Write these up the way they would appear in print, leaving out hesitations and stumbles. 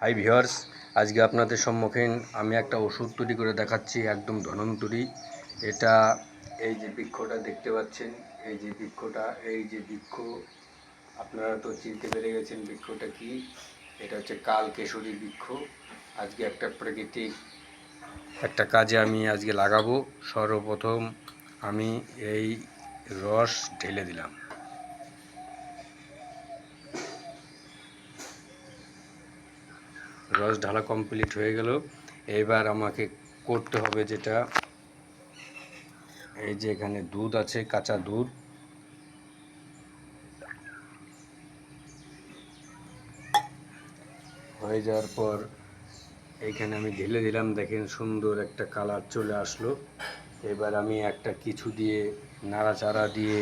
Hi viewers, আজকে আপনাদের সম্মুখীন আমি একটা ওষুধ তৈরি করে দেখাচ্ছি, একদম ধন্বন্তরী। এটা এই যে বৃক্ষটা দেখতে পাচ্ছেন, এই যে বৃক্ষ, আপনারা তো চিনতে পেরে গেছেন বৃক্ষটা কি। এটা হচ্ছে কালকেশরী বৃক্ষ। আজকে একটা প্রাকৃতিক একটা কাজে আমি আজকে লাগাবো। সর্বপ্রথম আমি এই রস ঢেলে দিলাম। রস ঢালা কমপ্লিট হয়ে গেল। এবার আমাকে করতে হবে যেটা, এই যে এখানে দুধ আছে, কাঁচা দুধ। হয়ে যাওয়ার পর এইখানে আমি ঢেলে দিলাম, দেখেন সুন্দর একটা কালার চলে আসলো। এবার আমি একটা কিছু দিয়ে নাড়াচাড়া দিয়ে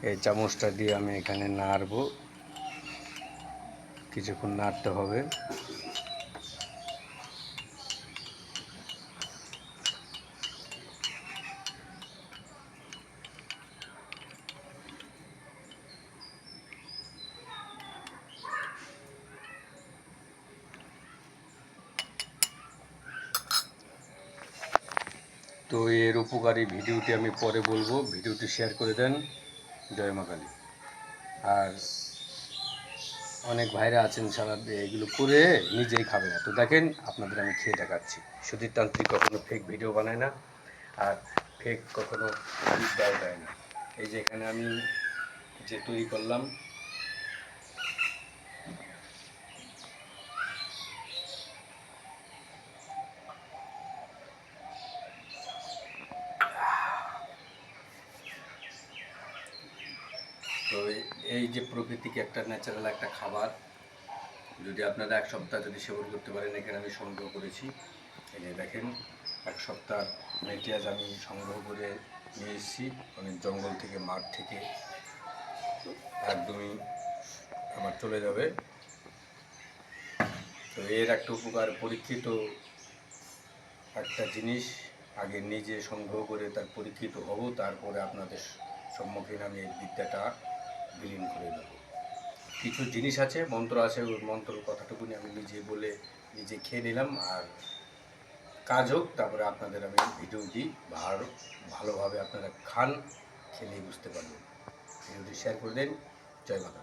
এই চামচটা দিয়ে আমি এখানে নাড়বো, কিছুক্ষণ নাড়তে হবে। তো এর উপকারী ভিডিওটি আমি পরে বলবো, ভিডিওটি শেয়ার করে দেন। জয় মা কালী। আর অনেক ভাইরা আছেন সারা এগুলো করে নিজেই খাবে না। তো দেখেন, আপনাদের আমি খেয়ে দেখাচ্ছি। সুধীর তান্ত্রিক কখনো ফেক ভিডিও বানায় না, আর ফেক কখনো দেয় না। এই যে এখানে আমি যে তৈরি করলাম, তো এই যে প্রকৃতিক একটা ন্যাচারাল একটা খাবার, যদি আপনারা এক সপ্তাহ যদি সেবন করতে পারেন, এখানে আমি সংগ্রহ করেছি। এই যে দেখেন, এক সপ্তাহ মেটিয়াজ আমি সংগ্রহ করে নিয়ে এসেছি অনেক জঙ্গল থেকে, মাঠ থেকে। একদমই আমার চলে যাবে। তো এর একটা উপকার, পরীক্ষিত একটা জিনিস আগে নিজে সংগ্রহ করে তার পরীক্ষিত হব, তারপরে আপনাদের সম্মুখীন আমি এই বিদ্যাটা বিলীন করে দেবো। কিছু জিনিস আছে, মন্ত্র আছে, ওই মন্ত্রের কথাটুকুনি আমি নিজে বলে নিজে খেয়ে নিলাম। আর কাজ হোক, তারপরে আপনাদের আমি ভিডিও দিই, ভালোভাবে আপনারা খান, খেলেই বুঝতে পারবেন। ভিডিওটি শেয়ার করে দেন। জয় মাতা।